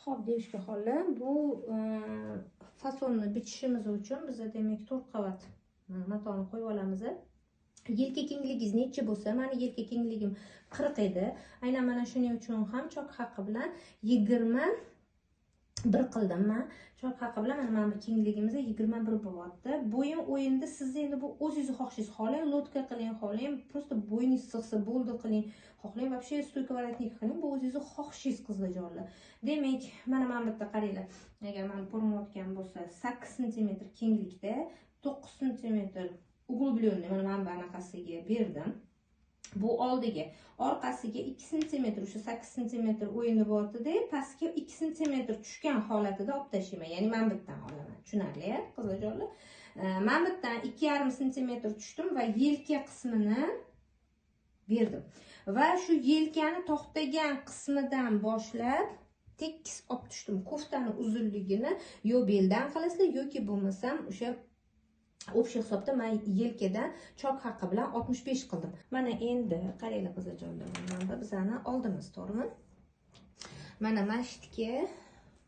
Xo'p, deyishga xola, bu fasonni bichishimiz uchun biz demak 4 qavat matoni qo'yib olamiz. Yelka kengligingiz necha bo'lsa, meni yelka kengligim 40 edi. Aynan mana shuning uchun ham chok haqqi bilan 21 qildim men. Chok haqqi bilan mana bu kengligimizda 21 bo'lyapti. Bo'yin o'yinda siz endi bu o'zingiz xohishingiz, xohlang lotka qiling, xohlang просто bo'yingiz sig'sa bo'ldi qiling, xohlang вообще stoyka воротник qiling, bu o'zingiz xohishingiz qizlarjonlar. Demak, mana bu yerda qaranglar. Agar men ko'rinayotgan bo'lsa, 8 sm kenglikda, 9 sm uglublyonni mana bunaqasiga berdim. Bu oldiga, orqasiga 2 sm, o'sha 8 sm o'yini bo'ldida, pastga 2 sm tushgan holatida olib tashlayman. Ya'ni men bittan olaman. Tushunarli, qizlarjonlar. Men bittan 2,5 sm tushdim va yelka qismini berdim. Va shu yelkani to'xtagan qismidan boshlab tekis olib tushdim. Koftani uzunligini yo beldan qilasizlar yoki bo'lmasam o'sha общий hisobda men yelkadan chok haqqi bilan 65 qildim. Mana endi qaranglar qizlarjonlar, mana bizani oldimiz, to'g'rimi? Mana masjidga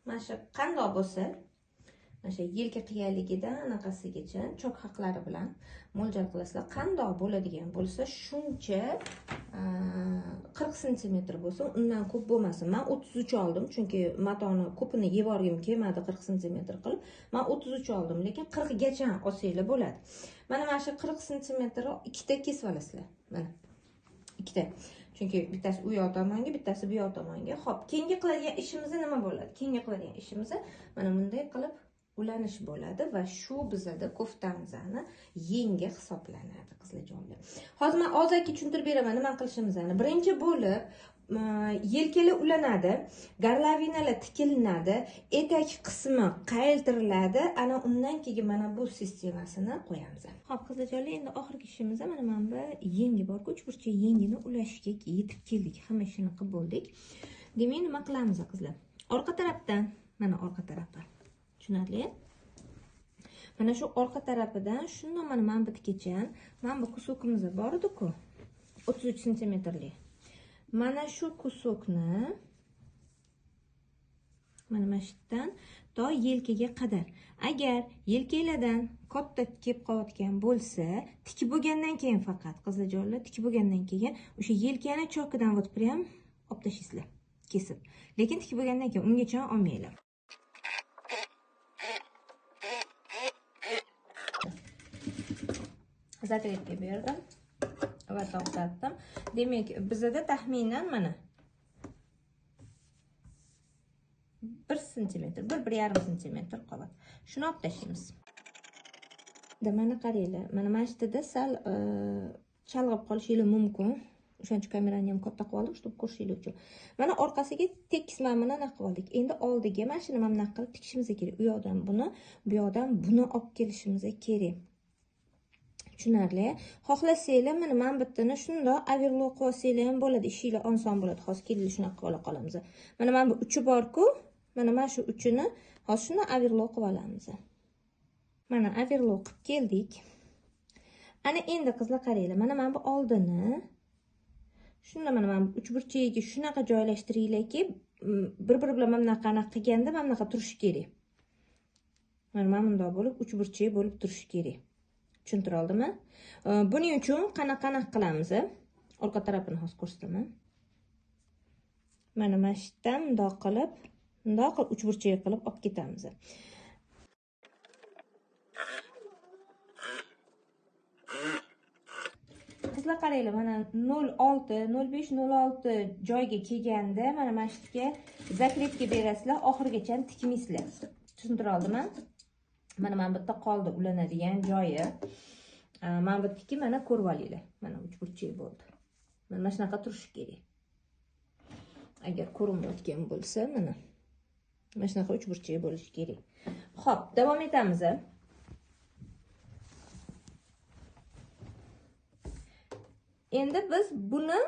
mana shu qandoq bo'lsa, mana shu yelka qiyanligidan anaqasigacha chok haqlari bilan mo'ljal qilasizlar. Qandoq bo'ladigan bo'lsa, shuncha 40 sm bo'lsa, undan ko'p bo'lmasin. Men 33 oldim, chunki matoni ko'pini yevorgim kelmadi 40 sm qilib. Men 33 oldim, lekin 40 gacha olsanglar bo'ladi. Mana shu 40 sm ikkita kesib olasizlar. Mana ikkita. Chunki bittasi u yoq tomonga, bittasi bu yoq tomonga. Xo'p, keyingi qiladigan ishimiz nima bo'ladi? Keyingi qiladigan ishimiz mana bunday qilib ulanish bo'ladi va shu bizada koftamizni yengi hisoblanadi qizlarjonlar. Hozir men ozaki tushuntirib beraman nima qilishimizni. Birinchi bo'lib yelkalar ulanadi, garlavinalar tikilinadi, etak qismi qayiltiriladi. Ana undan keyin mana bu sistemasini qo'yamiz. Xo'p, qizlarjonlar, endi oxirgi ishimiz mana bu yengi bor, uchburchak yengini ulashga yetib keldik. Hamma ishini qilib bo'ldik. Demak, nima qilamiz qizlar? Orqa tarafdan, mana orqa tarafdan. Tushunarli? Mana shu orqa tarafidan shundan mana bitgacha, mana bu kusokimiz bor edi-ku, 33 sm lik. Mana shu kusokni mana mashitdan to yelkaga qadar. Agar yelkalardan katta kelib qolayotgan bo'lsa, tikib bo'lgandan keyin faqat qizlarjonlar, tikib bo'lgandan keyin o'sha yelkani chokidan o'tib ham olib tashlaysizlar, kesib. Lekin tikib bo'lgandan keyin ungacha olmanglar. Zakletga berdim va to'xtatdim. Demak, bizda taxminan mana 1 sm, 1,5 sm qoladi. Shuni olib tashlaymiz. Mana qaranglar, mana masjidda sal chalg'ib qolishingiz mumkin. O'shancha kamerani ham katta qilib oldim, чтобы ko'rishingiz uchun. Mana orqasiga tekis mana bunaqa qilib oldik. Endi oldiga mana shuni mana bunaqa qilib tikishimiz kerak. U yoqdan buni, bu yoqdan buni olib kelishimiz kerak. Tushunarli. Xohlasanglar mana bittani shundoq overlock qilib olsanglar ham bo'ladi, ishinglar oson bo'ladi. Hozir kelinglar shunaqa qilib ola qolamiz. Mana bu uchi bor-ku, mana shu uchini hozir shuni overlock qilib olamiz. Mana overlock qilib keldik. Ana endi qizlar qaranglar, mana bu oldini shunda mana uchburchagiga shunaqa joylashtiringlarki, bir-biri bilan mana bunaqa qilganda mana bunaqa turishi kerak. Mana bundoq bo'lib uchburchak bo'lib turishi kerak. Tushuntira oldimmi? Buning uchun qanaqa qilamiz? Orqa tarafini hozir ko'rsataman. Mana mashitdan bundoq qilib uchburchak qilib olib ketamiz. Qizlar qaranglar, mana 06, 05, 06 joyga kelganda mana mashitga zakletga berasizlar, oxirigacha tikmaysizlar. Tushuntira oldimmi? Mana bu yerda qoldi ulanadigan joyi. Mana bu yerdagi mana ko'rib olinglar. Mana uchburchak bo'ldi. Mana shunaqa turishi kerak. Agar ko'rinmayotgan bo'lsa, mana shunaqa uchburchak bo'lishi kerak. Xo'p, davom etamiz. Endi biz buni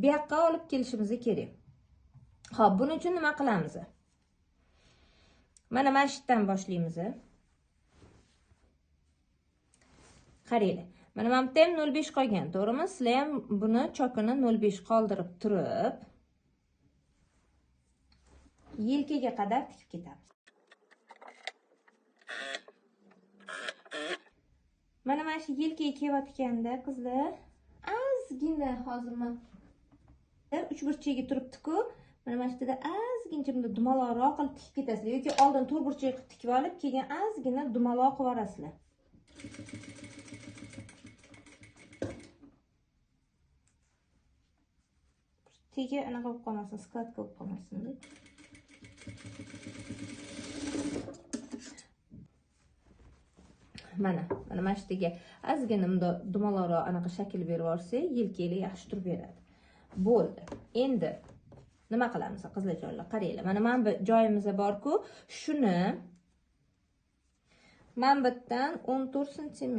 bu yoqqa olib kelishimiz kerak. Xo'p, buning uchun nima qilamiz? Mana mashitdan boshlaymiz. Qaranglar. Mana bu ham 05 qolgan, to'g'rimi? Sizlar ham buni chokini 05 qoldirib turib yelkaga qadar tikib ketamiz. Mana shu yelkaga kelayotganda qizlar, ozgina hozir men uchburchagiga turibdi-ku. Mana shu yerda ozgincha bunda dumaloqroq qilib tikib ketasizlar yoki oldin to'rtburchak qilib tikib olib, keyin ozgina dumaloq qilib yuborasizlar. Tega anaqa bo'lib qolmasin, skladka bo'lib qolmasin deb. Mana shu yerga ozgina bunda dumaloqroq anaqa shakl berib yuborsak, yelkanglar yaxshi turib beradi. Bo'ldi. Endi nima qilamiz qizlarjonlar? Qaranglar. Mana bu joyimiz bor-ku, shuni manbatdan 14 sm,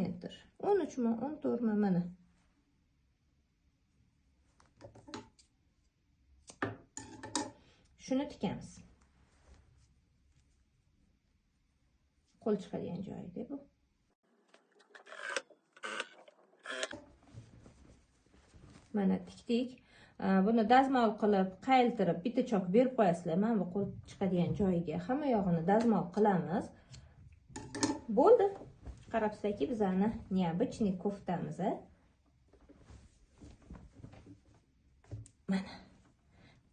13 mi, 14 mi mana. Shuni tikamiz. Qo'l chiqadigan joyiga bu. Mana tikdik. Buni dazmol qilib, qayiltirib, bitta chok berib qo'yasizlar. Mana bu qo'l chiqadigan joyiga hamma yog'ini dazmol qilamiz. Bo'ldi. Qarabsizki, bizani необычный koftamiz. Mana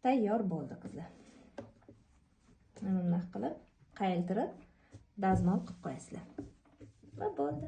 tayyor bo'ldi qizlar. Mana bunday qilib, qayiltirib, dazmol qilib qo'yasizlar. Va bo'ldi.